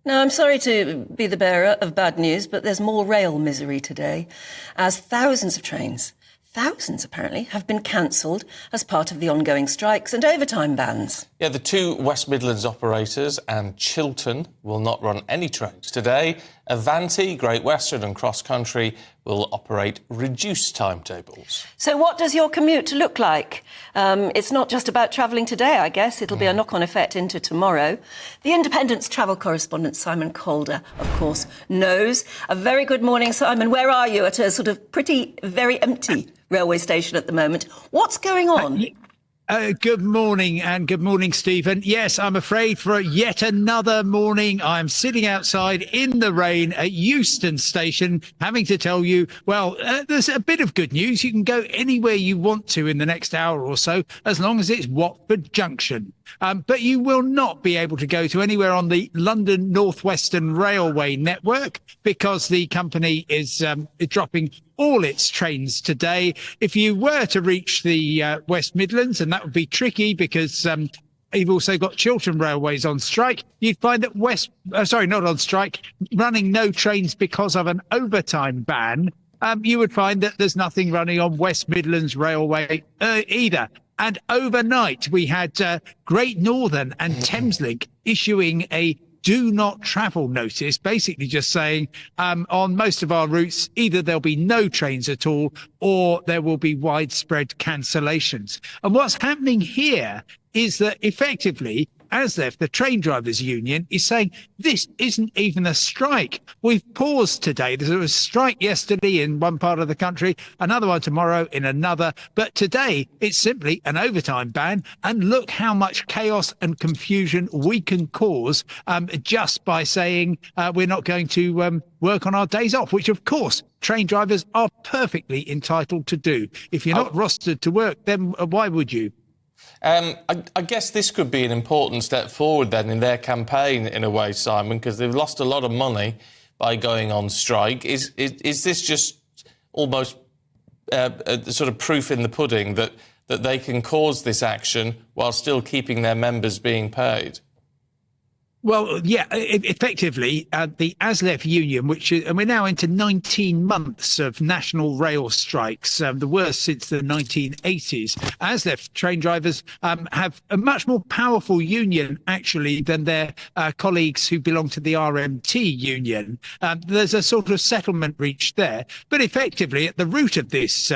Now, I'm sorry to be the bearer of bad news, but there's more rail misery today, as thousands of trains, thousands apparently, have been cancelled as part of the ongoing strikes and overtime bans. Yeah, the two West Midlands operators and Chiltern will not run any trains today. Avanti, Great Western and Cross Country will operate reduced timetables. So what does your commute look like? It's not just about travelling today, I guess. It'll be a knock-on effect into tomorrow. The Independent's travel correspondent, Simon Calder, of course, knows. A very good morning, Simon. Where are you? At a sort of very empty railway station at the moment. What's going on? Good morning, and good morning, Stephen. Yes, I'm afraid for yet another morning, I'm sitting outside in the rain at Euston Station, having to tell you, there's a bit of good news. You can go anywhere you want to in the next hour or so, as long as it's Watford Junction. But you will not be able to go to anywhere on the London North Western Railway network because the company is dropping all its trains today. If you were to reach the West Midlands, and that would be tricky because you've also got Chiltern Railways on strike, you'd find that not on strike, running no trains because of an overtime ban, you would find that there's nothing running on West Midlands Railway either. And overnight, we had Great Northern and Thameslink issuing a do not travel notice, basically just saying on most of our routes, either there'll be no trains at all or there will be widespread cancellations. And what's happening here is that effectively, ASLEF, the train drivers union, is saying this isn't even a strike. We've paused today. There was a strike yesterday in one part of the country, another one tomorrow in another. But today it's simply an overtime ban. And look how much chaos and confusion we can cause just by saying we're not going to work on our days off, which of course train drivers are perfectly entitled to do. If you're not rostered to work, then why would you? I guess this could be an important step forward then in their campaign, in a way, Simon, because they've lost a lot of money by going on strike. Is this just almost sort of proof in the pudding that they can cause this action while still keeping their members being paid? Well, yeah, effectively, the ASLEF union, and we're now into 19 months of national rail strikes, the worst since the 1980s. ASLEF train drivers have a much more powerful union, actually, than their colleagues who belong to the RMT union. There's a sort of settlement reached there. But effectively, at the root of this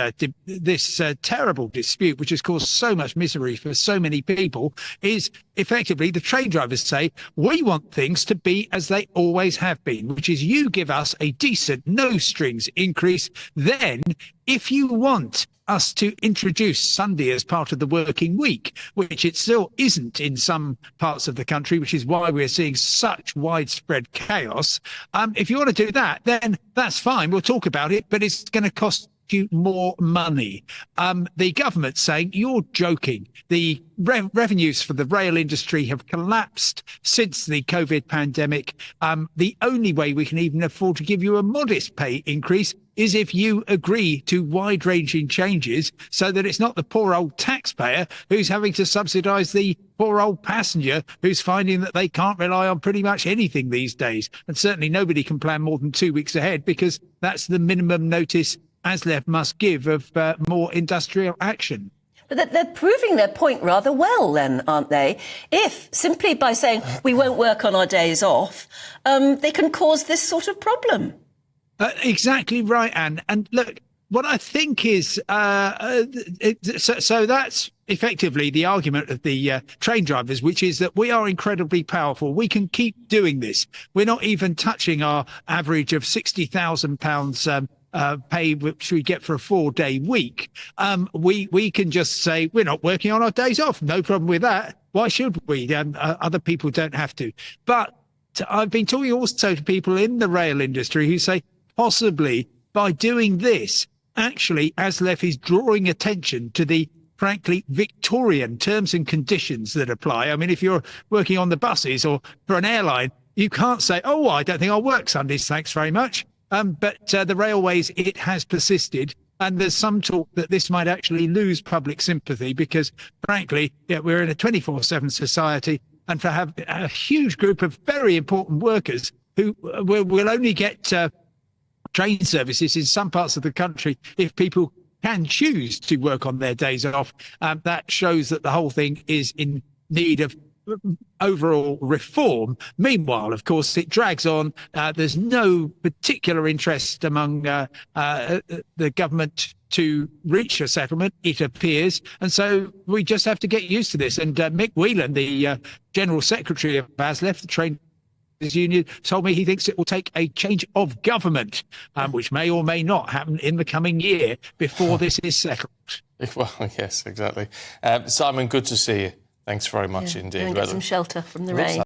terrible dispute, which has caused so much misery for so many people, is effectively the train drivers say, we want things to be as they always have been, which is you give us a decent no strings increase. Then if you want us to introduce Sunday as part of the working week, which it still isn't in some parts of the country, which is why we're seeing such widespread chaos. If you want to do that, then that's fine. We'll talk about it, but it's going to cost you more money. The government's saying you're joking. The revenues for the rail industry have collapsed since the COVID pandemic. The only way we can even afford to give you a modest pay increase is if you agree to wide-ranging changes so that it's not the poor old taxpayer who's having to subsidise the poor old passenger who's finding that they can't rely on pretty much anything these days. And certainly nobody can plan more than 2 weeks ahead because that's the minimum notice ASLEF must give of more industrial action. But they're proving their point rather well then, aren't they? If simply by saying we won't work on our days off, they can cause this sort of problem. Exactly right, Anne. And look, what I think is, so that's effectively the argument of the train drivers, which is that we are incredibly powerful. We can keep doing this. We're not even touching our average of £60,000 pay which we get for a 4-day week. We can just say we're not working on our days off. No problem with that. Why should we? Other people don't have to. But I've been talking also to people in the rail industry who say possibly by doing this, actually, ASLEF is drawing attention to the frankly Victorian terms and conditions that apply. I mean, if you're working on the buses or for an airline, you can't say, oh, I don't think I'll work Sundays, thanks very much. But the railways, it has persisted. And there's some talk that this might actually lose public sympathy because, frankly, we're in a 24/7 society. and for have a huge group of very important workers who will only get train services in some parts of the country if people can choose to work on their days off. That shows that the whole thing is in need of overall reform. Meanwhile, of course, it drags on. There's no particular interest among the government to reach a settlement, it appears. And so we just have to get used to this. And Mick Whelan, the General Secretary of ASLEF, the Train Union, told me he thinks it will take a change of government, which may or may not happen in the coming year before this is settled. Well, yes, exactly. Simon, good to see you. Thanks very much indeed. Go and get some shelter from the rain.